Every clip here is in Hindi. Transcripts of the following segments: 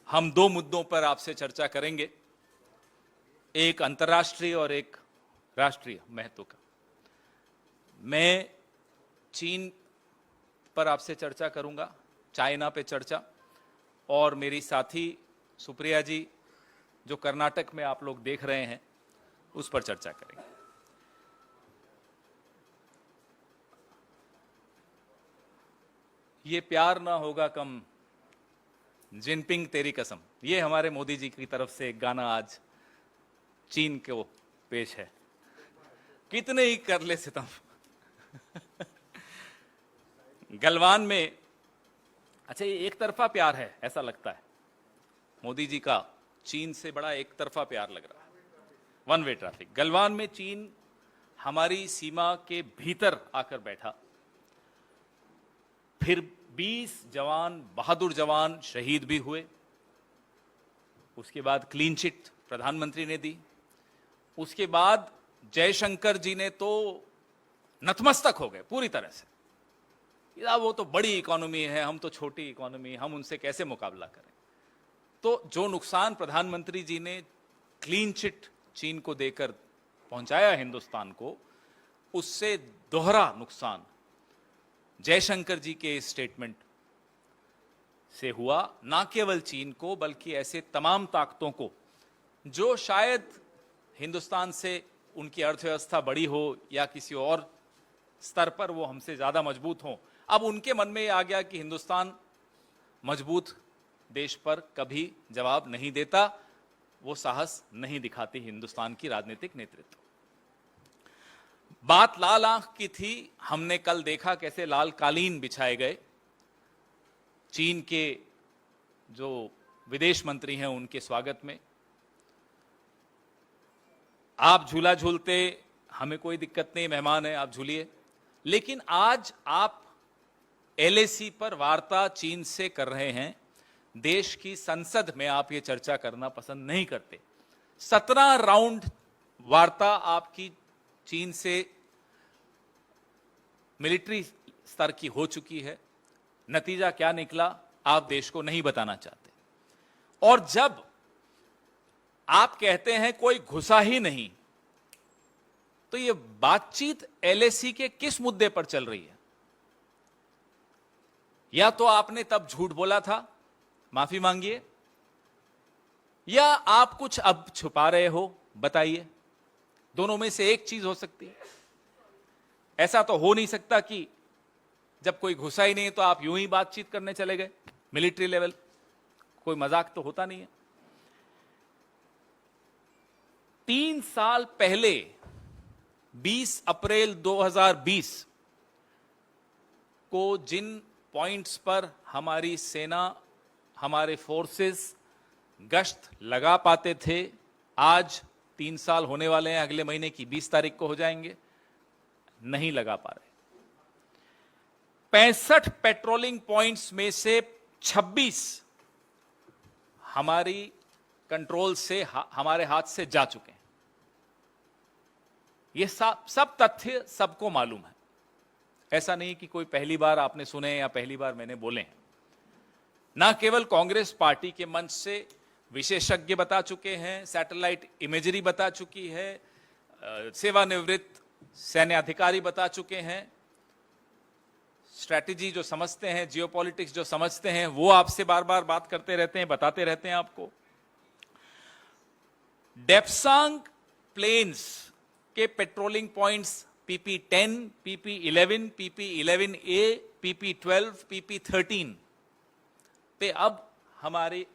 हम दो मुद्दों पर आपसे चर्चा करेंगे, एक अंतर्राष्ट्रीय और एक राष्ट्रीय महत्व का। मैं चीन पर आपसे चर्चा करूंगा, चाइना पे चर्चा, और मेरी साथी सुप्रिया जी जो कर्नाटक में आप लोग देख रहे हैं उस पर चर्चा करेंगे। ये प्यार ना होगा कम, जिनपिंग तेरी कसम, ये हमारे मोदी जी की तरफ से एक गाना आज चीन को पेश है। कितने ही कर ले सितम। गलवान में, अच्छा ये एक तरफा प्यार है ऐसा लगता है, मोदी जी का चीन से बड़ा एक तरफा प्यार लग रहा है, वन वे ट्रैफिक। गलवान में चीन हमारी सीमा के भीतर आकर बैठा, फिर 20 जवान, बहादुर जवान शहीद भी हुए। उसके बाद क्लीन चिट प्रधानमंत्री ने दी। उसके बाद जयशंकर जी ने तो नतमस्तक हो गए पूरी तरह से, या वो तो बड़ी इकोनॉमी है, हम तो छोटी इकोनॉमी, हम उनसे कैसे मुकाबला करें। तो जो नुकसान प्रधानमंत्री जी ने क्लीन चिट चीन को देकर पहुंचाया हिंदुस्तान को, उससे दोहरा नुकसान जयशंकर जी के स्टेटमेंट से हुआ, ना केवल चीन को बल्कि ऐसे तमाम ताकतों को जो शायद हिंदुस्तान से उनकी अर्थव्यवस्था बड़ी हो या किसी और स्तर पर वो हमसे ज्यादा मजबूत हो। अब उनके मन में आ गया कि हिंदुस्तान मजबूत देश पर कभी जवाब नहीं देता, वो साहस नहीं दिखाती हिंदुस्तान की राजनीतिक नेतृत्व। बात लाल आंख की थी, हमने कल देखा कैसे लाल कालीन बिछाए गए चीन के जो विदेश मंत्री हैं उनके स्वागत में। आप झूला झूलते, हमें कोई दिक्कत नहीं, मेहमान है आप झूलिए, लेकिन आज आप एलएसी पर वार्ता चीन से कर रहे हैं, देश की संसद में आप ये चर्चा करना पसंद नहीं करते। 17 राउंड वार्ता आपकी चीन से मिलिट्री स्तर की हो चुकी है, नतीजा क्या निकला आप देश को नहीं बताना चाहते। और जब आप कहते हैं कोई घुसा ही नहीं, तो ये बातचीत एलएसी के किस मुद्दे पर चल रही है? या तो आपने तब झूठ बोला था, माफी मांगिए, या आप कुछ अब छुपा रहे हो, बताइए। दोनों में से एक चीज हो सकती है। ऐसा तो हो नहीं सकता कि जब कोई घुसा ही नहीं तो आप यूं ही बातचीत करने चले गए मिलिट्री लेवल। कोई मजाक तो होता नहीं है। 3 साल पहले 20 अप्रैल 2020 को जिन पॉइंट्स पर हमारी सेना, हमारे फोर्सेस गश्त लगा पाते थे, आज 3 साल होने वाले हैं, अगले महीने की 20 तारीख को हो जाएंगे, नहीं लगा पा रहे। 65 पेट्रोलिंग पॉइंट्स में से 26 हमारी कंट्रोल से, हमारे हाथ से जा चुके हैं। ये सब तथ्य सबको मालूम है। ऐसा नहीं कि कोई पहली बार आपने सुने या पहली बार मैंने बोले हैं। ना केवल कांग्रेस पार्टी के मंच से विशेषज्ञ बता चुके हैं, सैटेलाइट इमेजरी बता चुकी है, सेवानिवृत्त सैन्य अधिकारी बता चुके हैं, स्ट्रैटेजी जो समझते हैं, जियोपॉलिटिक्स जो समझते हैं, वो आपसे बार बार बात करते रहते हैं, बताते रहते हैं आपको। डेप्सांग प्लेन्स के patrolling points PP10, PP11, PP11A, PP12, PP13 पे अब हमारे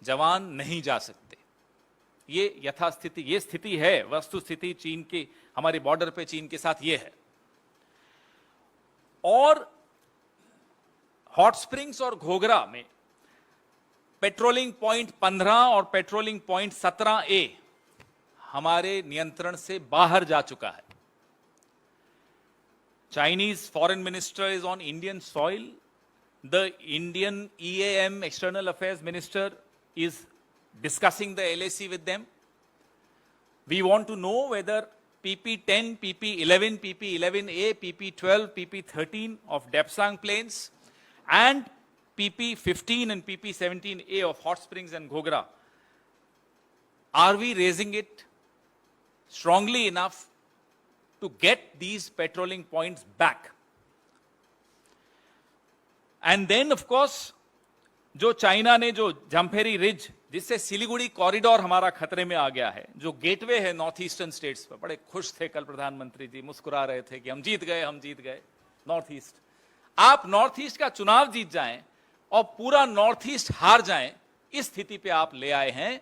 जवान नहीं जा सकते। ये यथास्थिति, ये स्थिति है, वस्तु स्थिति चीन की, हमारे बॉर्डर पे चीन के साथ ये है। और हॉट स्प्रिंग्स और घोघरा में पेट्रोलिंग पॉइंट 15 और पेट्रोलिंग पॉइंट 17A हमारे नियंत्रण से बाहर जा चुका है। Chinese foreign minister is on Indian soil, the Indian EAM external affairs minister is discussing the LAC with them. We want to know whether PP10, PP11, PP11A, PP12, PP13 of Depsang planes and PP15 and PP17A of Hot Springs and Ghogra, are we raising it strongly enough to get these patrolling points back? And then of course, जो चाइना ने जो जम्फेरी रिज, जिससे सिलीगुड़ी कॉरिडोर हमारा खतरे में आ गया है, जो गेटवे है नॉर्थ ईस्टर्न स्टेट्स पर, बड़े खुश थे कल प्रधानमंत्री जी, मुस्कुरा रहे थे कि हम जीत गए नॉर्थ ईस्ट। आप नॉर्थ ईस्ट का चुनाव जीत जाएं और पूरा नॉर्थ ईस्ट हार जाएं, इस स्थिति पे आप ले आए हैं।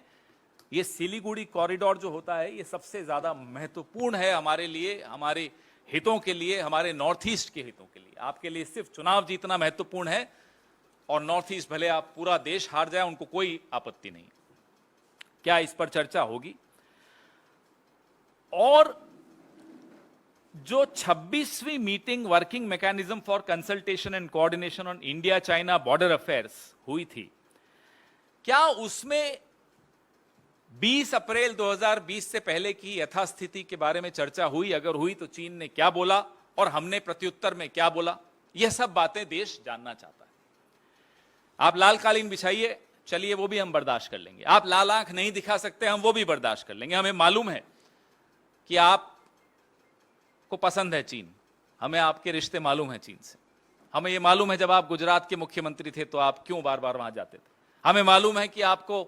ये सिलीगुड़ी कॉरिडोर जो होता है, ये सबसे ज्यादा महत्वपूर्ण है हमारे लिए, हमारे हितों के लिए, हमारे नॉर्थ ईस्ट के हितों के लिए। आपके लिए सिर्फ चुनाव जीतना महत्वपूर्ण है, और नॉर्थ ईस्ट भले आप पूरा देश हार जाए, उनको कोई आपत्ति नहीं। क्या इस पर चर्चा होगी? और जो 26वीं meeting working mechanism for consultation and coordination on India China border affairs हुई थी, क्या उसमें 20 अप्रैल 2020 से पहले की यथास्थिति के बारे में चर्चा हुई? अगर हुई तो चीन ने क्या बोला और हमने प्रत्युत्तर में क्या बोला? यह सब बातें देश जानना चाहता है। आप लाल कालीन बिछाइए, चलिए वो भी हम बर्दाश्त कर लेंगे। आप लाल आंख नहीं दिखा सकते, हम वो भी बर्दाश्त कर लेंगे। हमें मालूम है कि आप को पसंद है चीन, हमें आपके रिश्ते मालूम है चीन से। हमें यह मालूम है जब आप गुजरात के मुख्यमंत्री थे तो आप क्यों बार बार वहां जाते थे। हमें मालूम है कि आपको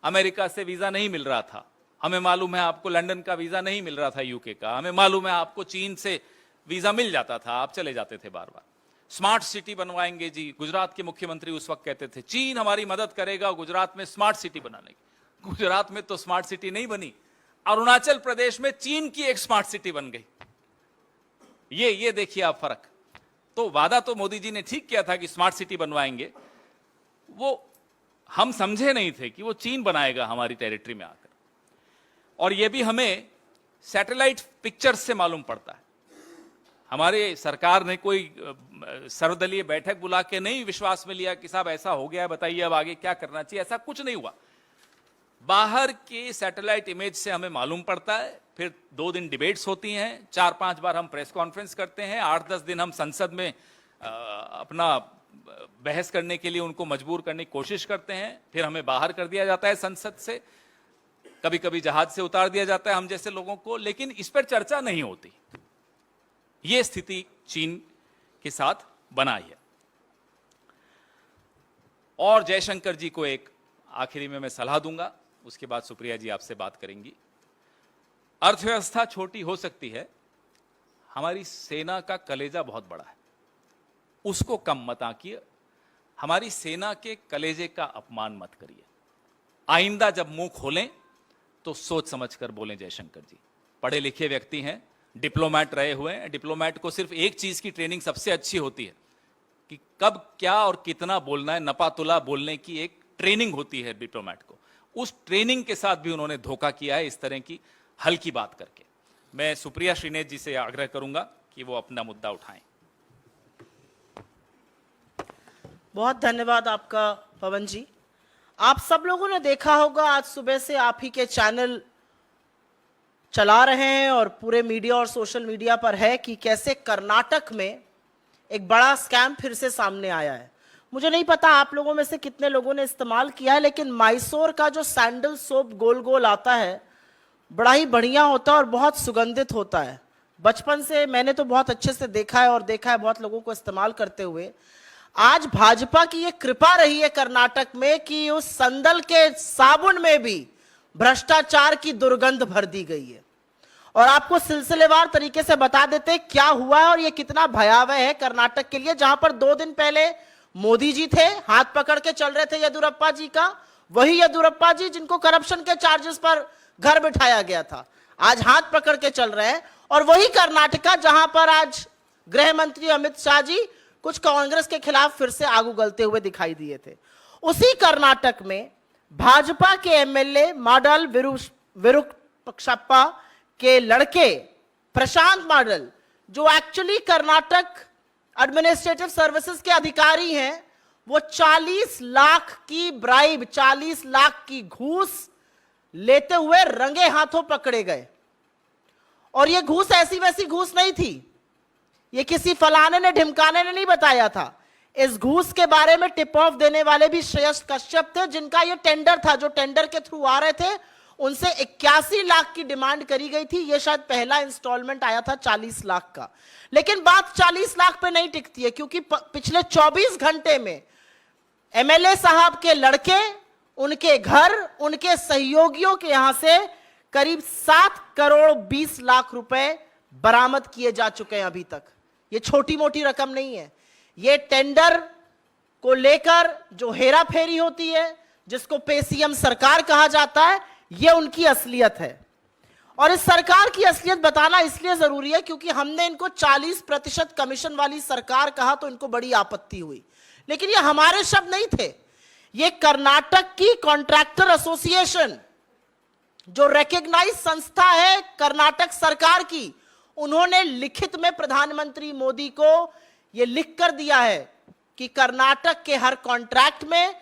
अमेरिका से वीजा नहीं मिल रहा था। हमें मालूम है आपको लंदन का वीजा नहीं मिल रहा था, यूके का। हमें मालूम है आपको चीन से वीजा मिल जाता था, आप चले जाते थे बार बार। स्मार्ट सिटी बनवाएंगे जी, गुजरात के मुख्यमंत्री उस वक्त कहते थे चीन हमारी मदद करेगा गुजरात में स्मार्ट सिटी बनाने की। गुजरात में तो स्मार्ट सिटी नहीं बनी, अरुणाचल प्रदेश में चीन की एक स्मार्ट सिटी बन गई। ये देखिए आप फर्क। तो वादा तो मोदी जी ने ठीक किया था कि स्मार्ट सिटी बनवाएंगे, वो हम समझे नहीं थे कि वो चीन बनाएगा हमारी टेरिटरी में आकर। और ये भी हमें सैटेलाइट पिक्चर्स से मालूम पड़ता है। हमारे सरकार ने कोई सर्वदलीय बैठक बुला के नहीं विश्वास में लिया कि साहब ऐसा हो गया है, बताइए अब आगे क्या करना चाहिए। ऐसा कुछ नहीं हुआ। बाहर के सैटेलाइट इमेज से हमें मालूम पड़ता है, फिर 2 दिन डिबेट्स होती हैं, 4-5 बार हम प्रेस कॉन्फ्रेंस करते हैं, 8-10 दिन हम संसद में अपना बहस करने के लिए उनको मजबूर करने की कोशिश करते हैं, फिर हमें बाहर कर दिया जाता है संसद से, कभी कभी जहाज से उतार दिया जाता है हम जैसे लोगों को, लेकिन इस पर चर्चा नहीं होती। यह स्थिति चीन के साथ बनाई है। और जयशंकर जी को एक आखिरी में मैं सलाह दूंगा, उसके बाद सुप्रिया जी आपसे बात करेंगी। अर्थव्यवस्था छोटी हो सकती है, हमारी सेना का कलेजा बहुत बड़ा है, उसको कम मत आंकिए। हमारी सेना के कलेजे का अपमान मत करिए। आइंदा जब मुंह खोलें तो सोच समझ कर बोलें। जयशंकर जी पढ़े लिखे व्यक्ति हैं, डिप्लोमैट रहे हुए हैं। डिप्लोमैट को सिर्फ एक चीज की ट्रेनिंग सबसे अच्छी होती है कि कब क्या और कितना बोलना है। नपातुला बोलने की एक ट्रेनिंग होती है डिप्लोमैट को। उस ट्रेनिंग के साथ भी उन्होंने धोखा किया है इस तरह की हल्की बात करके। मैं सुप्रिया श्रीनेत जी से आग्रह करूंगा कि वो अपना मुद्दा उठाएं। बहुत धन्यवाद आपका पवन जी। आप सब लोगों ने देखा होगा, आज सुबह से आप ही के चैनल चला रहे हैं और पूरे मीडिया और सोशल मीडिया पर है कि कैसे कर्नाटक में एक बड़ा स्कैम फिर से सामने आया है। मुझे नहीं पता आप लोगों में से कितने लोगों ने इस्तेमाल किया है, लेकिन मैसूर का जो सैंडल सोप गोल गोल आता है, बड़ा ही बढ़िया होता है और बहुत सुगंधित होता है। बचपन से मैंने तो बहुत अच्छे से देखा है और देखा है बहुत लोगों को इस्तेमाल करते हुए। आज भाजपा की ये कृपा रही है कर्नाटक में कि उस संदल के साबुन में भी भ्रष्टाचार की दुर्गंध भर दी गई है। और आपको सिलसिलेवार तरीके से बता देते क्या हुआ है और ये कितना भयावह है कर्नाटक के लिए, जहां पर 2 दिन पहले मोदी जी थे, हाथ पकड़ के चल रहे थे येदियुरप्पा जी का। वही येदियुरप्पा जी जिनको करप्शन के चार्जेस पर घर बिठाया गया था, आज हाथ पकड़ के चल रहे हैं। और वही कर्नाटका जहां पर आज गृह मंत्री अमित शाह जी कुछ कांग्रेस के खिलाफ फिर से आग उगलते हुए दिखाई दिए थे। उसी कर्नाटक में भाजपा के एमएलए माडल विरूपाक्षप्पा के लड़के प्रशांत माडल, जो एक्चुअली कर्नाटक एडमिनिस्ट्रेटिव सर्विसेज के अधिकारी हैं, वो 40 लाख की ब्राइब, 40 लाख की घूस लेते हुए रंगे हाथों पकड़े गए। और ये घूस ऐसी वैसी घूस नहीं थी, ये किसी फलाने ने ढिमकाने ने नहीं बताया था। इस घूस के बारे में टिप ऑफ देने वाले भी श्रेयस कश्यप थे, जिनका ये टेंडर था, जो टेंडर के थ्रू आ रहे थे उनसे 81 लाख की डिमांड करी गई थी। ये शायद पहला इंस्टॉलमेंट आया था 40 लाख का। लेकिन बात 40 लाख पे नहीं टिकती है, क्योंकि पिछले 24 घंटे में एमएलए साहब के लड़के, उनके घर, उनके सहयोगियों के यहां से करीब 7 करोड़ 20 लाख रुपए बरामद किए जा चुके हैं अभी तक। ये छोटी मोटी रकम नहीं है। ये टेंडर को लेकर जो हेरा फेरी होती है, जिसको पेसीएम सरकार कहा जाता है, ये उनकी असलियत है। और इस सरकार की असलियत बताना इसलिए जरूरी है क्योंकि हमने इनको 40% कमीशन वाली सरकार कहा तो इनको बड़ी आपत्ति हुई। लेकिन ये हमारे शब्द नहीं थे, ये कर्नाटक की कॉन्ट्रैक्टर एसोसिएशन, जो रिकॉग्नाइज संस्था है कर्नाटक सरकार की, उन्होंने लिखित में प्रधानमंत्री मोदी को यह लिख कर दिया है कि कर्नाटक के हर कॉन्ट्रैक्ट में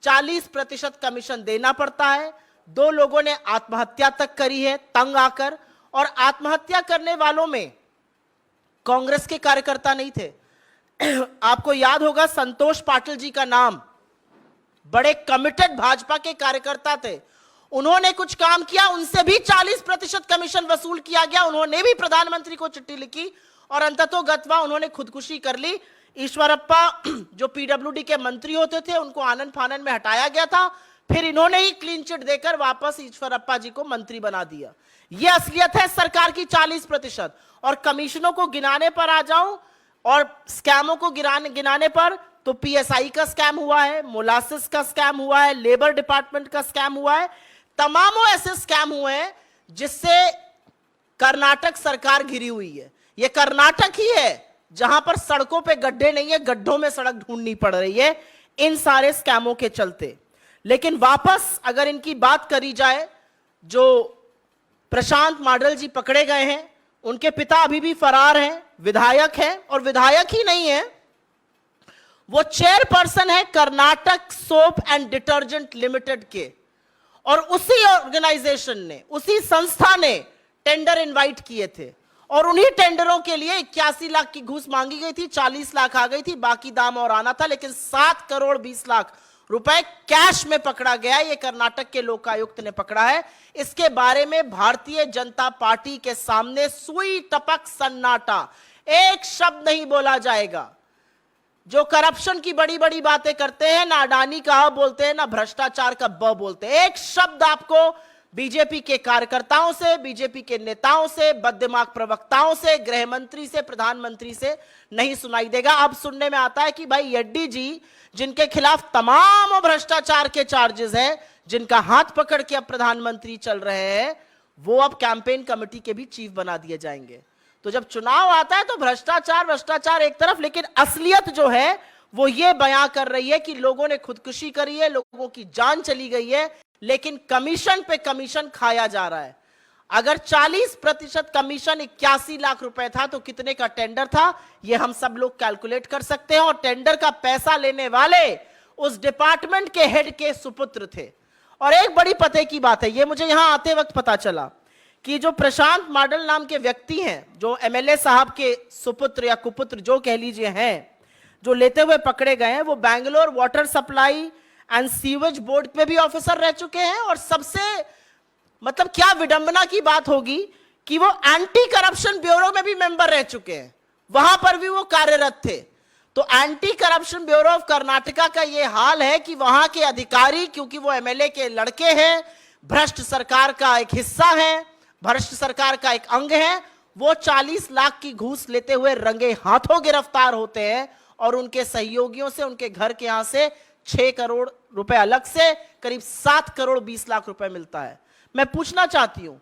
40% कमीशन देना पड़ता है। 2 लोगों ने आत्महत्या तक करी है तंग आकर, और आत्महत्या करने वालों में कांग्रेस के कार्यकर्ता नहीं थे। आपको याद होगा संतोष पाटिल जी का नाम, बड़े कमिटेड भाजपा के कार्यकर्ता थे। उन्होंने कुछ काम किया, उनसे भी 40% कमीशन वसूल किया गया। उन्होंने भी प्रधानमंत्री को चिट्ठी लिखी और अंततोगत्वा उन्होंने खुदकुशी कर ली। ईश्वरप्पा जो पीडब्ल्यूडी के मंत्री होते थे, उनको आनन फानन में हटाया गया था, फिर इन्होंने ही क्लीन चिट देकर वापस ईश्वरप्पा जी को मंत्री बना दिया। यह असलियत है सरकार की 40%। और कमीशनों को गिनाने पर आ जाऊं और स्कैमों को गिनाने पर, तो पीएसआई का स्कैम हुआ है, मोलासिस का स्कैम हुआ है, लेबर डिपार्टमेंट का स्कैम हुआ है, तमामों ऐसे स्कैम हुए हैं जिससे कर्नाटक सरकार घिरी हुई है। यह कर्नाटक ही है जहां पर सड़कों पे गड्ढे नहीं है, गड्ढों में सड़क ढूंढनी पड़ रही है इन सारे स्कैमों के चलते। लेकिन वापस अगर इनकी बात करी जाए, जो प्रशांत माडल जी पकड़े गए हैं, उनके पिता अभी भी फरार हैं, विधायक हैं, और विधायक ही नहीं है, वो चेयरपर्सन है Karnataka soap and detergent limited के। और उसी ऑर्गेनाइजेशन ने, उसी संस्था ने टेंडर इनवाइट किए थे, और उन्हीं टेंडरों के लिए 81 लाख की घूस मांगी गई थी, 40 लाख आ गई थी, बाकी दाम और आना था। लेकिन 7 करोड़ 20 लाख रुपए कैश में पकड़ा गया। ये कर्नाटक के लोकायुक्त ने पकड़ा है। इसके बारे में भारतीय जनता पार्टी के सामने सुई टपक सन्नाटा, एक शब्द नहीं बोला जाएगा। जो करप्शन की बड़ी बड़ी बातें करते हैं, ना अडानी का अ बोलते हैं, ना भ्रष्टाचार का ब बोलते हैं, एक शब्द आपको बीजेपी के कार्यकर्ताओं से, बीजेपी के नेताओं से, बददिमाग प्रवक्ताओं से, गृह मंत्री से, प्रधानमंत्री से नहीं सुनाई देगा। अब सुनने में आता है कि भाई येड्डी जी, जिनके खिलाफ तमाम भ्रष्टाचार के चार्जेस हैं, जिनका हाथ पकड़ के अब प्रधानमंत्री चल रहे हैं, वो अब कैंपेन कमेटी के भी चीफ बना दिए जाएंगे। तो जब चुनाव आता है तो भ्रष्टाचार एक तरफ, लेकिन असलियत जो है वो ये बयां कर रही है कि लोगों ने खुदकुशी करी है, लोगों की जान चली गई है, लेकिन कमीशन पे कमीशन खाया जा रहा है। अगर 40% कमीशन 81 लाख रुपए था तो कितने का टेंडर था, ये हम सब लोग कैलकुलेट कर सकते हैं। और टेंडर का पैसा लेने वाले उस डिपार्टमेंट के हेड के सुपुत्र थे। और एक बड़ी पते की बात है, ये मुझे यहां आते वक्त पता चला कि जो प्रशांत माडल नाम के व्यक्ति हैं, जो एमएलए साहब के सुपुत्र या कुपुत्र जो कह लीजिए हैं, जो लेते हुए पकड़े गए हैं, वो Bangalore water supply and sewage board पे भी ऑफिसर रह चुके हैं। और सबसे मतलब क्या विडंबना की बात होगी कि वो एंटी करप्शन ब्यूरो में भी मेंबर रह चुके हैं, वहां पर भी वो कार्यरत थे। तो anti corruption bureau of Karnataka का ये हाल है कि वहां के अधिकारी, क्योंकि वो एमएलए के लड़के हैं, भ्रष्ट सरकार का एक हिस्सा है, भ्रष्ट सरकार का एक अंग है, वो 40 लाख की घूस लेते हुए रंगे हाथों गिरफ्तार होते हैं। और उनके सहयोगियों से, उनके घर के यहां से 6 करोड़ रुपए अलग से करीब 7 करोड़ 20 लाख रुपए मिलता है। मैं पूछना चाहती हूं,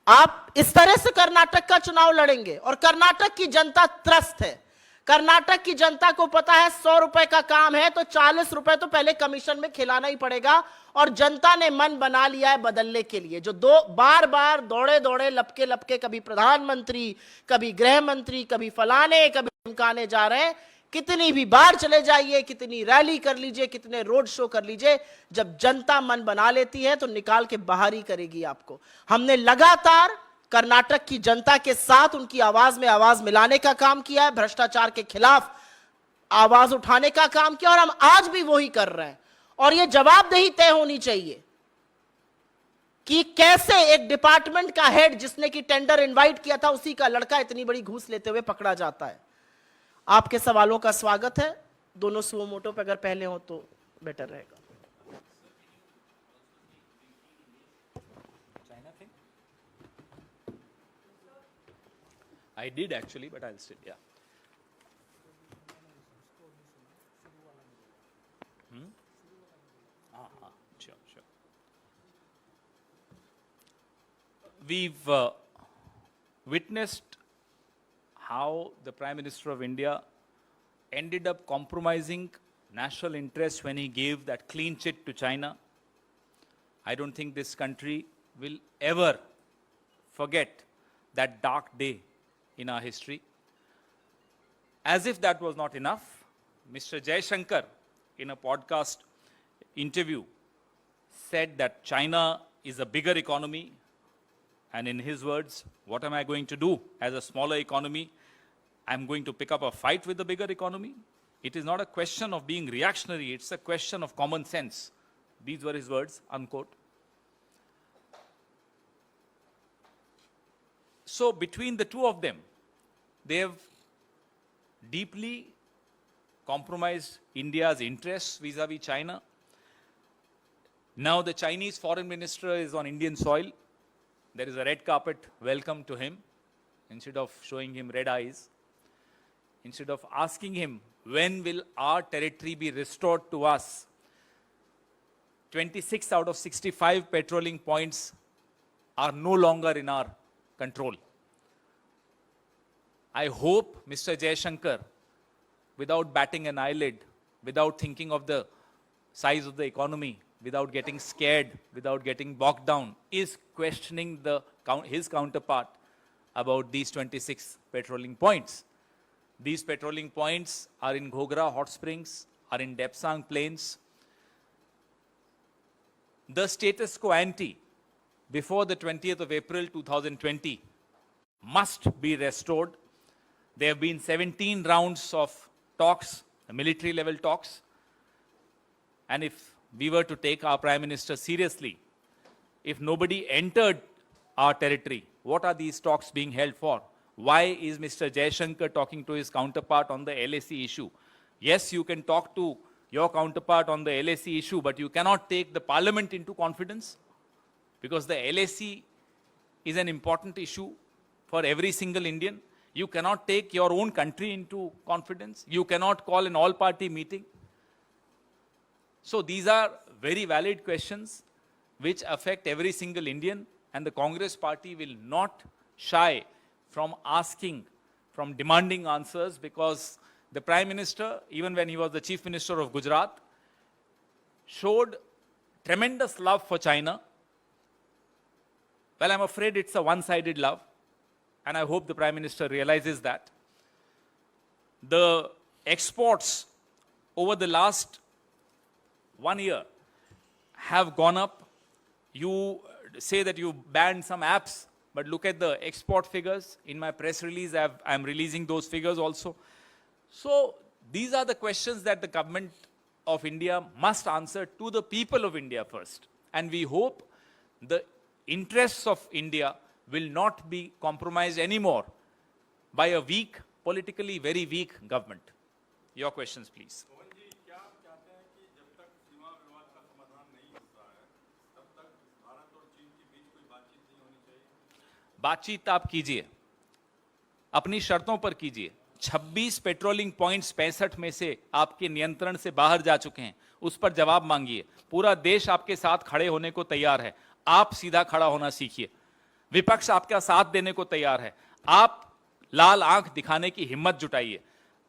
आप इस तरह से कर्नाटक का चुनाव लड़ेंगे? और कर्नाटक की जनता त्रस्त है। कर्नाटक की जनता को पता है 100 रुपए का काम है तो 40 रुपए तो पहले कमीशन में खिलाना ही पड़ेगा। और जनता ने मन बना लिया है बदलने के लिए। जो बार बार दौड़े लपके लपके, कभी प्रधानमंत्री, कभी गृह मंत्री, कभी फलाने, कभी धमकाने जा रहे हैं, कितनी भी बार चले जाइए, कितनी रैली कर लीजिए, कितने रोड शो कर लीजिए, जब जनता मन बना लेती है तो निकाल के बाहर ही करेगी आपको। हमने लगातार कर्नाटक की जनता के साथ उनकी आवाज में आवाज मिलाने का काम किया है, भ्रष्टाचार के खिलाफ आवाज उठाने का काम किया और हम आज भी वही कर रहे हैं। और ये जवाबदेही तय होनी चाहिए कि कैसे एक डिपार्टमेंट का हेड जिसने कि टेंडर इनवाइट किया था उसी का लड़का इतनी बड़ी घूस लेते हुए पकड़ा जाता है। आपके सवालों का स्वागत है। दोनों सुओ मोटो पे अगर पहले हो तो बेटर रहेगा। I did actually, but I'll still, yeah. Sure, sure. We've witnessed how the Prime Minister of India ended up compromising national interests when he gave that clean chit to China. I don't think this country will ever forget that dark day in our history. As if that was not enough, Mr. Jaishankar, in a podcast interview, said that China is a bigger economy. And in his words, what am I going to do as a smaller economy? I'm going to pick up a fight with the bigger economy. It is not a question of being reactionary, it's a question of common sense. These were his words, unquote. So between the two of them, they have deeply compromised India's interests vis-a-vis China. Now the Chinese foreign minister is on Indian soil. There is a red carpet welcome to him. Instead of showing him red eyes, instead of asking him, when will our territory be restored to us? 26 out of 65 patrolling points are no longer in our control. I hope Mr. Jaishankar, without batting an eyelid, without thinking of the size of the economy, without getting scared, without getting bogged down, is questioning his counterpart about these 26 patrolling points. These patrolling points are in Ghogra Hot Springs, are in Depsang Plains. The status quo ante before the 20th of April 2020 must be restored. There have been 17 rounds of talks, military level talks. And if we were to take our Prime Minister seriously, if nobody entered our territory, what are these talks being held for? Why is Mr. Jaishankar talking to his counterpart on the LAC issue? Yes, you can talk to your counterpart on the LAC issue, but you cannot take the parliament into confidence, because the LAC is an important issue for every single Indian. You cannot take your own country into confidence. You cannot call an all-party meeting. So these are very valid questions which affect every single Indian, and the Congress party will not shy from asking, from demanding answers, because the Prime Minister, even when he was the Chief Minister of Gujarat, showed tremendous love for China. Well, I'm afraid it's a one-sided love, and I hope the Prime Minister realizes that. The exports over the last 1 year have gone up. You say that you banned some apps, but look at the export figures. In my press release, I'm releasing those figures also. So these are the questions that the government of India must answer to the people of India first. And we hope the interests of India will not be compromised anymore by a weak, politically very weak government. Your questions, please. बातचीत आप कीजिए, अपनी शर्तों पर कीजिए। 26 पेट्रोलिंग पॉइंट्स 65 में से आपके नियंत्रण से बाहर जा चुके हैं, उस पर जवाब मांगिए। पूरा देश आपके साथ खड़े होने को तैयार है, आप सीधा खड़ा होना सीखिए। विपक्ष आपका साथ देने को तैयार है, आप लाल आंख दिखाने की हिम्मत जुटाइए।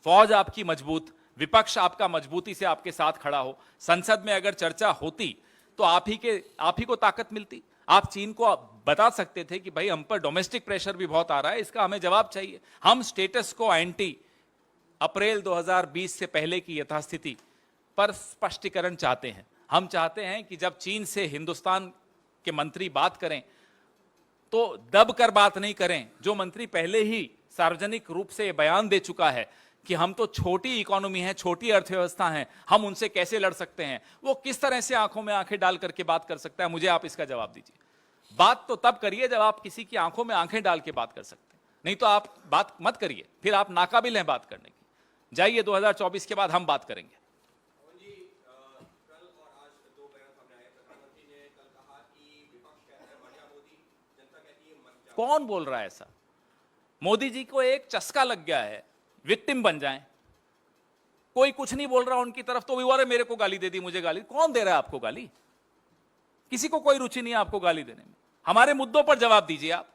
फौज आपकी मजबूत, विपक्ष आपका मजबूती से आपके साथ खड़ा हो। संसद में अगर चर्चा होती तो आप ही को ताकत मिलती। आप चीन को बता सकते थे कि भाई हम पर डोमेस्टिक प्रेशर भी बहुत आ रहा है, इसका हमें जवाब चाहिए। हम स्टेटस को एंटी अप्रैल 2020 से पहले की यथास्थिति पर स्पष्टीकरण चाहते हैं। हम चाहते हैं कि जब चीन से हिंदुस्तान के मंत्री बात करें तो दब कर बात नहीं करें। जो मंत्री पहले ही सार्वजनिक रूप से बयान दे चुका है कि हम तो छोटी इकोनॉमी है, छोटी अर्थव्यवस्था है, हम उनसे कैसे लड़ सकते हैं, वो किस तरह से आंखों में आंखें डाल करके बात कर सकता है? मुझे आप इसका जवाब दीजिए। बात तो तब करिए जब आप किसी की आंखों में आंखें डाल के बात कर सकते हैं, नहीं तो आप बात मत करिए, फिर आप नाकाबिल हैं बात करने की। जाइए 2024 के बाद हम बात करेंगे। कौन बोल रहा है ऐसा? मोदी जी को एक चस्का लग गया है, विक्टिम बन जाएं। कोई कुछ नहीं बोल रहा उनकी तरफ तो अरे मेरे को गाली दे दी, मुझे गाली। कौन दे रहा है आपको गाली? किसी को कोई रुचि नहीं है आपको गाली देने में। हमारे मुद्दों पर जवाब दीजिए आप।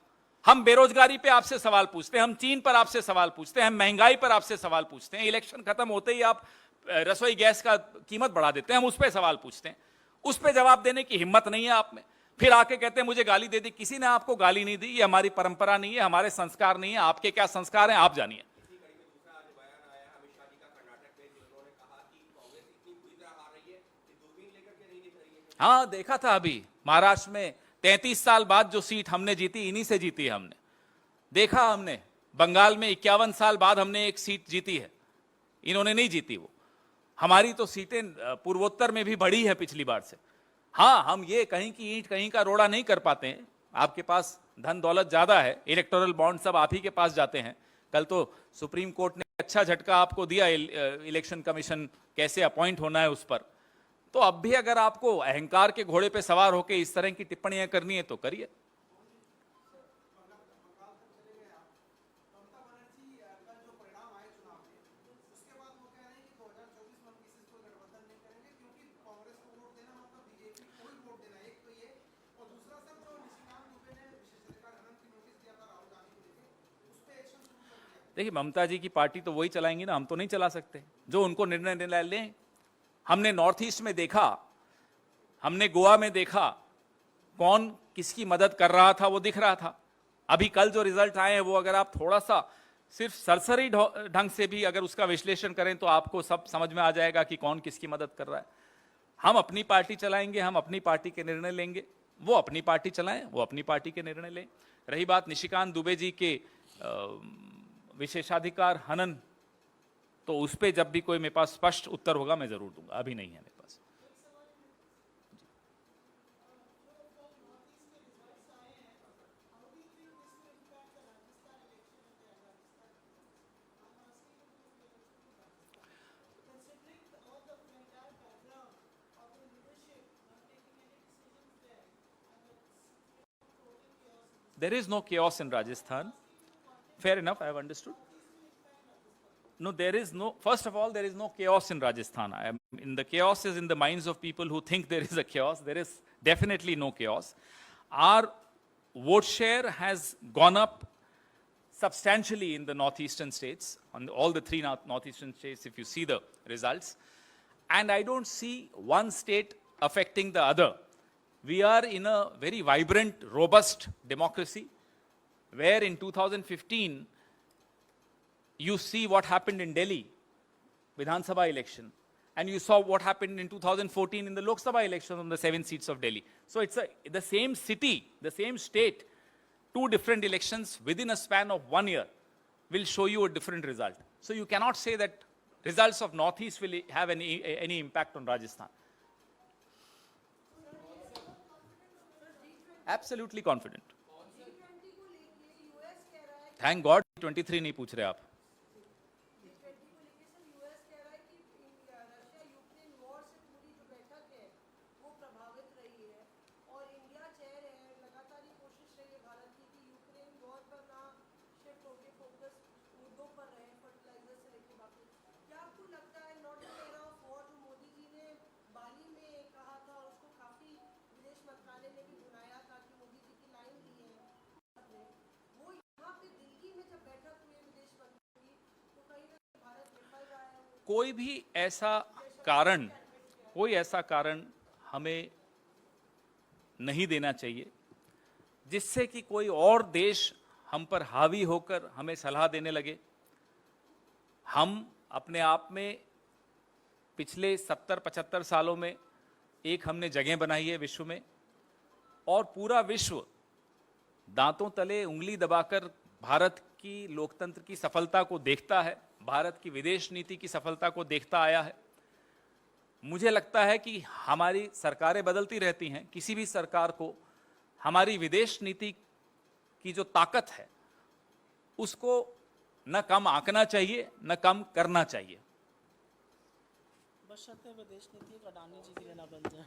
हम बेरोजगारी पे आपसे सवाल पूछते हैं, हम चीन पर आपसे सवाल पूछते हैं, हम महंगाई पर आपसे सवाल पूछते हैं। इलेक्शन खत्म होते ही आप रसोई गैस का कीमत बढ़ा देते हैं, हम उस पर सवाल पूछते हैं। उस पर जवाब देने की हिम्मत नहीं है आप में। फिर आके कहते हैं मुझे गाली दे दी। किसी ने आपको गाली नहीं दी, ये हमारी परंपरा नहीं है, हमारे संस्कार नहीं है। आपके क्या संस्कार हैं आप जानिए। हाँ, देखा था अभी महाराष्ट्र में 33 साल बाद जो सीट हमने जीती, इन्हीं से जीती है हमने। देखा हमने बंगाल में 51 साल बाद हमने एक सीट जीती है, इन्होंने नहीं जीती। वो हमारी तो सीटें पूर्वोत्तर में भी बढ़ी है पिछली बार से। हाँ, हम ये कहीं की ईंट कहीं का रोड़ा नहीं कर पाते हैं। आपके पास धन दौलत ज्यादा है, इलेक्टोरल बॉन्ड सब आप ही के पास जाते हैं। कल तो सुप्रीम कोर्ट ने अच्छा झटका आपको दिया, इलेक्शन कमीशन कैसे अपॉइंट होना है उस पर। तो अब भी अगर आपको अहंकार के घोड़े पे सवार होकर इस तरह की टिप्पणियां करनी है तो करिए। देखिए, ममता जी की पार्टी तो वही चलाएंगी ना, हम तो नहीं चला सकते। जो उनको निर्णय लें। हमने नॉर्थ ईस्ट में देखा, हमने गोवा में देखा, कौन किसकी मदद कर रहा था वो दिख रहा था। अभी कल जो रिजल्ट आए हैं वो अगर आप थोड़ा सा सिर्फ सरसरी ढंग से भी अगर उसका विश्लेषण करें तो आपको सब समझ में आ जाएगा कि कौन किसकी मदद कर रहा है। हम अपनी पार्टी चलाएंगे, हम अपनी पार्टी के निर्णय लेंगे। वो अपनी पार्टी चलाएं, वो अपनी पार्टी के निर्णय लें। रही बात निशिकांत दुबे जी के विशेषाधिकार हनन, तो उस पर जब भी कोई मेरे पास स्पष्ट उत्तर होगा मैं जरूर दूंगा, अभी नहीं है मेरे पास। There is no chaos in Rajasthan. Fair enough, I have understood. No, there is no, first of all, there is no chaos in Rajasthan. The chaos is in the minds of people who think there is a chaos. There is definitely no chaos. Our vote share has gone up substantially in the northeastern states, on all the three northeastern states, if you see the results. And I don't see one state affecting the other. We are in a very vibrant, robust democracy, where in 2015, you see what happened in Delhi, Vidhan Sabha election, and you saw what happened in 2014 in the Lok Sabha election on the 7 seats of Delhi. So it's the same city, the same state, 2 different elections within a span of 1 year will show you a different result. So you cannot say that results of Northeast will have any impact on Rajasthan. Absolutely confident. Thank God 23 नहीं पूछ रहे आप। कोई ऐसा कारण हमें नहीं देना चाहिए जिससे कि कोई और देश हम पर हावी होकर हमें सलाह देने लगे। हम अपने आप में पिछले 70-75 सालों में एक हमने जगह बनाई है विश्व में, और पूरा विश्व दांतों तले उंगली दबाकर भारत की लोकतंत्र की सफलता को देखता है। भारत की विदेश नीति की सफलता को देखता आया है। मुझे लगता है कि हमारी सरकारें बदलती रहती हैं, किसी भी सरकार को हमारी विदेश नीति की जो ताकत है उसको न कम आंकना चाहिए न कम करना चाहिए। बशर्ते विदेश नीति का अडानी जी लेना बन जाए।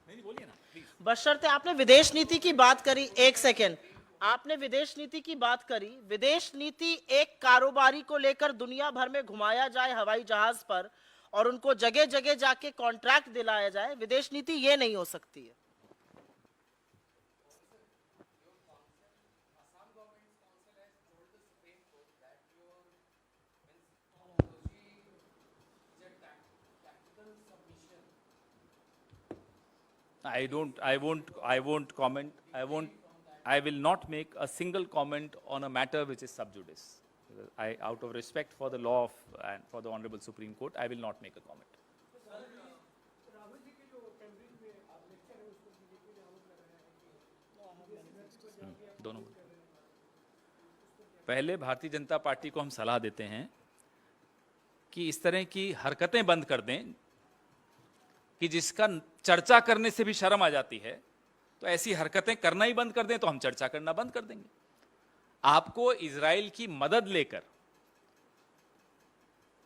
नहीं बोलिए ना प्लीज। बशर्ते आपने विदेश नीति की बात करी, एक सेकेंड, आपने विदेश नीति की बात करी। विदेश नीति एक कारोबारी को लेकर दुनिया भर में घुमाया जाए हवाई जहाज पर और उनको जगह जगह जाके कॉन्ट्रैक्ट दिलाया जाए, विदेश नीति ये नहीं हो सकती है। I won't comment. I will not make a single comment on a matter which is sub judice. Out of respect for the law of, and for the Honorable Supreme Court, I will not make a comment. दोनों पहले भारतीय जनता पार्टी को हम सलाह देते हैं कि इस तरह की हरकतें बंद कर दें कि जिसका चर्चा करने से भी शर्म आ जाती है, तो ऐसी हरकतें करना ही बंद कर दें तो हम चर्चा करना बंद कर देंगे। आपको इजराइल की मदद लेकर,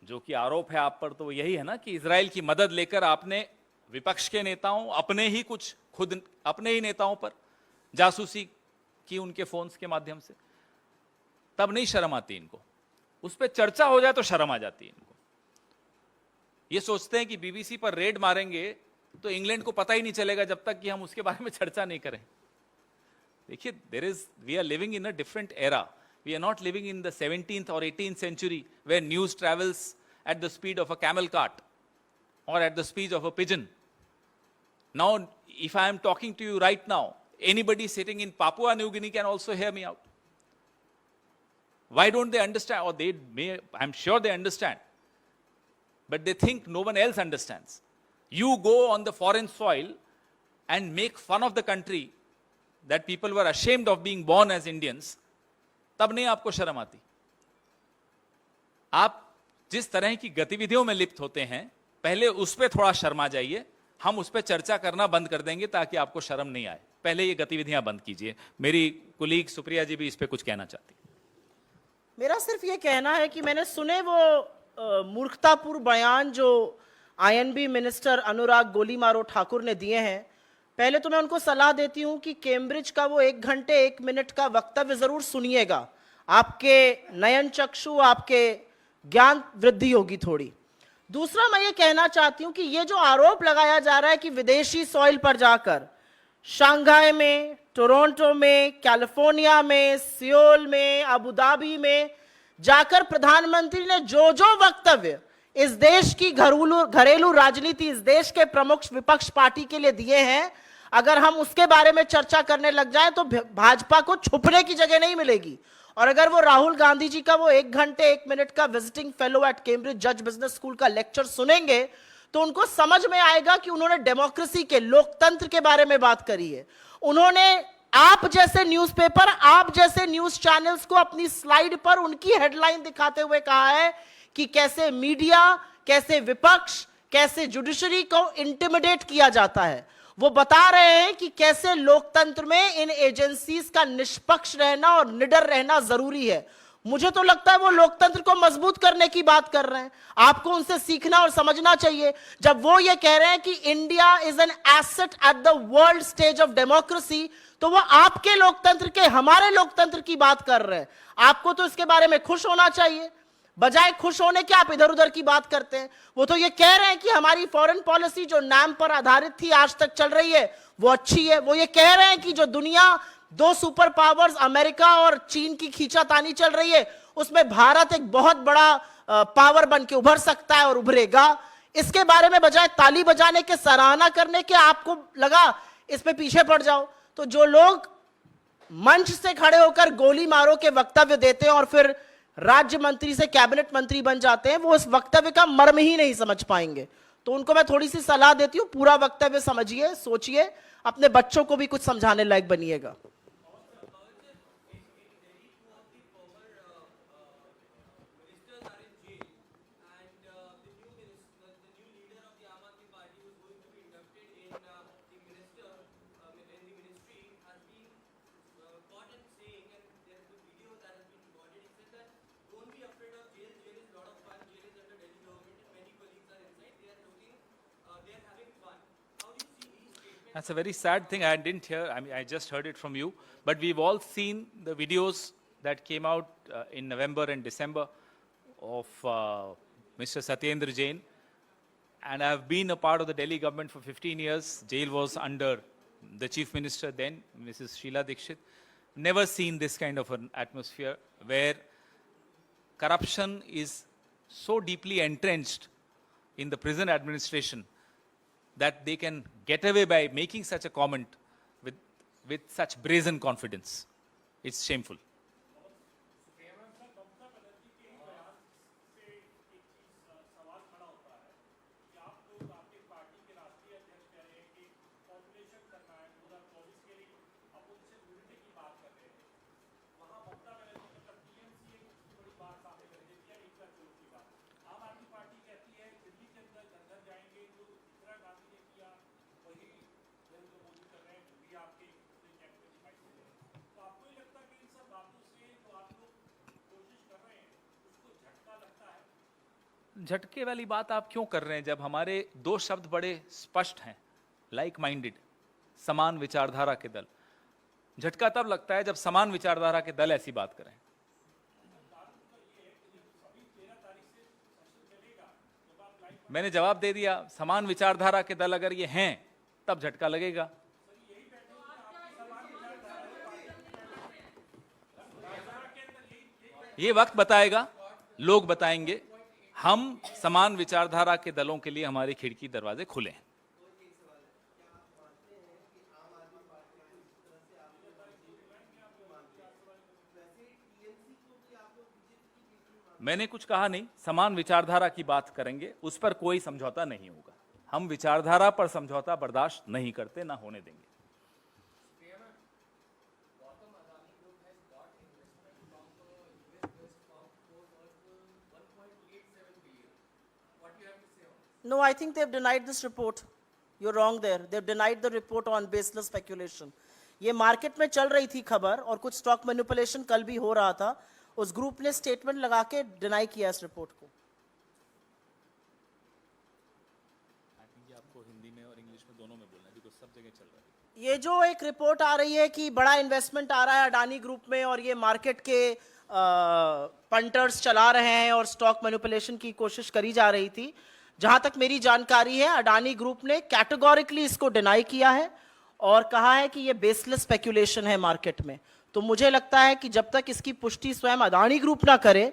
जो कि आरोप है आप पर, तो यही है ना कि इजराइल की मदद लेकर आपने विपक्ष के नेताओं, अपने ही कुछ खुद अपने ही नेताओं पर जासूसी की उनके फोन्स के माध्यम से, तब नहीं शर्म आती इनको। उस पर चर्चा हो जाए तो शर्म आ जाती है इनको। ये सोचते हैं कि बीबीसी पर रेड मारेंगे तो इंग्लैंड को पता ही नहीं चलेगा जब तक कि हम उसके बारे में चर्चा नहीं करें। देखिए, we are living in a different era. We are not living in the 17th or 18th century where news travels at the speed of a camel cart or at the speed of a pigeon. Now, if I am talking to you right now, anybody sitting in Papua New Guinea can also hear me out. Why don't they understand? Or they may, I'm sure they understand, but they think no one else understands. You go on the foreign soil and make fun of the country that people were ashamed of being born as Indians, तब नहीं आपको शर्म आती। आप जिस तरह की गतिविधियों में लिप्त होते हैं, पहले उस पर थोड़ा शर्मा जाइए। हम उस पर चर्चा करना बंद कर देंगे ताकि आपको शर्म नहीं आए। पहले ये गतिविधियां बंद कीजिए। मेरी कुलीग सुप्रिया जी भी इस पर कुछ कहना चाहती। मेरा सिर्फ ये कहना है कि मैंने सुने वो मूर्खतापूर्ण बयान जो आईएनबी मिनिस्टर अनुराग गोलीमारो ठाकुर ने दिए हैं। पहले तो मैं उनको सलाह देती हूं कि कैम्ब्रिज का वो 1 घंटे 1 मिनट का वक्तव्य जरूर सुनिएगा। आपके नयन चक्षु, आपके ज्ञान वृद्धि होगी थोड़ी। दूसरा, मैं ये कहना चाहती हूं कि ये जो आरोप लगाया जा रहा है कि विदेशी सॉइल पर जाकर शंघाई में, टोरंटो में, कैलिफोर्निया में, सियोल में, अबू धाबी में जाकर प्रधानमंत्री ने जो जो वक्तव्य इस देश की घरेलू राजनीति, इस देश के प्रमुख विपक्ष पार्टी के लिए दिए हैं, अगर हम उसके बारे में चर्चा करने लग जाएं तो भाजपा को छुपने की जगह नहीं मिलेगी। और अगर वो राहुल गांधी जी का वो 1 घंटे 1 मिनट का विजिटिंग फेलो एट कैम्ब्रिज जज बिजनेस स्कूल का लेक्चर सुनेंगे तो उनको समझ में आएगा कि उन्होंने डेमोक्रेसी के, लोकतंत्र के बारे में बात करी है। उन्होंने आप जैसे न्यूज़पेपर, आप जैसे न्यूज चैनल्स को अपनी स्लाइड पर उनकी हेडलाइन दिखाते हुए कहा है कि कैसे मीडिया, कैसे विपक्ष, कैसे जुडिशरी को इंटिमिडेट किया जाता है। वो बता रहे हैं कि कैसे लोकतंत्र में इन एजेंसीज का निष्पक्ष रहना और निडर रहना जरूरी है। मुझे तो लगता है वो लोकतंत्र को मजबूत करने की बात कर रहे हैं। आपको उनसे सीखना और समझना चाहिए। जब वो ये कह रहे हैं कि India is an asset at the world stage of democracy, तो वो आपके लोकतंत्र के, हमारे लोकतंत्र की बात कर रहे हैं। आपको तो इसके बारे में खुश होना चाहिए। बजाय खुश होने के आप इधर उधर की बात करते हैं। वो तो ये कह रहे हैं कि हमारी फॉरेन पॉलिसी जो नाम पर आधारित थी, आज तक चल रही है, वो अच्छी है। वो ये कह रहे हैं कि जो दुनिया 2 सुपर पावर्स अमेरिका और चीन की खींचातानी चल रही है, उसमें भारत एक बहुत बड़ा पावर बन के उभर सकता है और उभरेगा। इसके बारे में बजाय ताली बजाने के, सराहना करने के, आपको लगा इस पे पीछे पड़ जाओ। तो जो लोग मंच से खड़े होकर गोली मारो के वक्तव्य देते हैं और फिर राज्य मंत्री से कैबिनेट मंत्री बन जाते हैं, वो इस वक्तव्य का मर्म ही नहीं समझ पाएंगे। तो उनको मैं थोड़ी सी सलाह देती हूं, पूरा वक्तव्य समझिए, सोचिए, अपने बच्चों को भी कुछ समझाने लायक बनिएगा। That's a very sad thing. I didn't hear, I mean, I just heard it from you. But we've all seen the videos that came out in November and December of Mr. Satyendra Jain. And I've been a part of the Delhi government for 15 years. Jail was under the chief minister then, Mrs. Sheila Dikshit. Never seen this kind of an atmosphere where corruption is so deeply entrenched in the prison administration that they can get away by making such a comment with such brazen confidence. It's shameful. झटके वाली बात आप क्यों कर रहे हैं जब हमारे दो शब्द बड़े स्पष्ट हैं, लाइक माइंडेड, समान विचारधारा के दल। झटका तब लगता है जब समान विचारधारा के दल ऐसी बात करें। मैंने जवाब दे दिया, समान विचारधारा के दल अगर ये हैं तब झटका लगेगा। ये वक्त बताएगा, लोग बताएंगे। हम समान विचारधारा के दलों के लिए हमारी खिड़की दरवाजे खुले हैं। मैंने कुछ कहा नहीं, समान विचारधारा की बात करेंगे, उस पर कोई समझौता नहीं होगा। हम विचारधारा पर समझौता बर्दाश्त नहीं करते, ना होने देंगे। No, I think they've denied this report. You're wrong there. They've denied the report on baseless speculation. ये मार्केट में चल रही थी खबर और कुछ स्टॉक मैनिपुलेशन कल भी हो रहा था, उस ग्रुप ने स्टेटमेंट लगा के डिनाई किया इस रिपोर्ट को। आपको हिंदी में और इंग्लिश में दोनों में बोलना है, बिकॉज़ सब जगह चल रहा है। ये जो एक रिपोर्ट आ रही है कि बड़ा इन्वेस्टमेंट आ रहा है अडानी ग्रुप में और ये मार्केट के पंटर्स चला रहे हैं और स्टॉक मैनिपुलेशन की कोशिश करी जा रही थी, जहां तक मेरी जानकारी है अडानी ग्रुप ने कैटेगोरिकली इसको डिनाई किया है और कहा है कि ये बेसलेस स्पेक्यूलेशन है मार्केट में। तो मुझे लगता है कि जब तक इसकी पुष्टि स्वयं अडानी ग्रुप ना करे,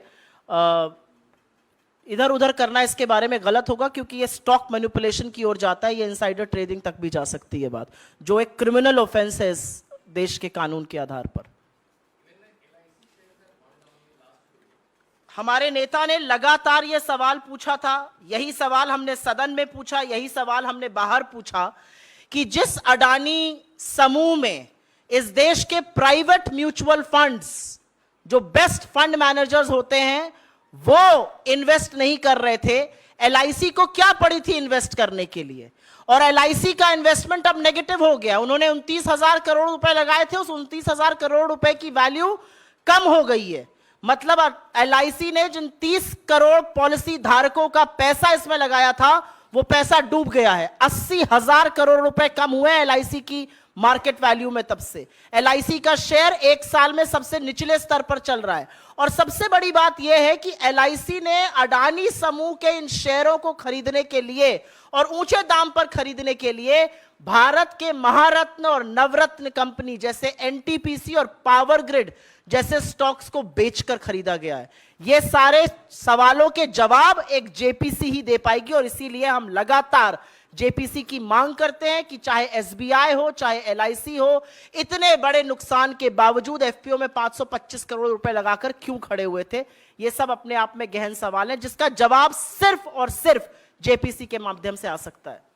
इधर उधर करना इसके बारे में गलत होगा, क्योंकि ये स्टॉक मैनिपुलेशन की ओर जाता है, ये इनसाइडर ट्रेडिंग तक भी जा सकती है बात, जो एक क्रिमिनल ऑफेंस है इस देश के कानून के आधार पर। हमारे नेता ने लगातार ये सवाल पूछा था, यही सवाल हमने सदन में पूछा, यही सवाल हमने बाहर पूछा कि जिस अडानी समूह में इस देश के प्राइवेट म्यूचुअल फंड्स, जो बेस्ट फंड मैनेजर्स होते हैं, वो इन्वेस्ट नहीं कर रहे थे, एलआईसी को क्या पड़ी थी इन्वेस्ट करने के लिए, और एलआईसी का इन्वेस्टमेंट अब नेगेटिव हो गया। उन्होंने 29,000 करोड़ रुपए लगाए थे, उस 29,000 करोड़ रुपए की वैल्यू कम हो गई है। मतलब एलआईसी ने जिन 30 करोड़ पॉलिसी धारकों का पैसा इसमें लगाया था, वो पैसा डूब गया है। 80,000 करोड़ रुपए कम हुए एलआईसी की मार्केट वैल्यू में। तब से एलआईसी का शेयर एक साल में सबसे निचले स्तर पर चल रहा है। और सबसे बड़ी बात यह है कि एलआईसी ने अडानी समूह के इन शेयरों को खरीदने के लिए और ऊंचे दाम पर खरीदने के लिए भारत के महारत्न और नवरत्न कंपनी जैसे एनटीपीसी और पावर ग्रिड जैसे स्टॉक्स को बेचकर खरीदा गया है। ये सारे सवालों के जवाब एक जेपीसी ही दे पाएगी, और इसीलिए हम लगातार जेपीसी की मांग करते हैं कि चाहे एसबीआई हो, चाहे एलआईसी हो, इतने बड़े नुकसान के बावजूद एफपीओ में 525 करोड़ रुपए लगाकर क्यों खड़े हुए थे। ये सब अपने आप में गहन सवाल है, जिसका जवाब सिर्फ और सिर्फ जेपीसी के माध्यम से आ सकता है।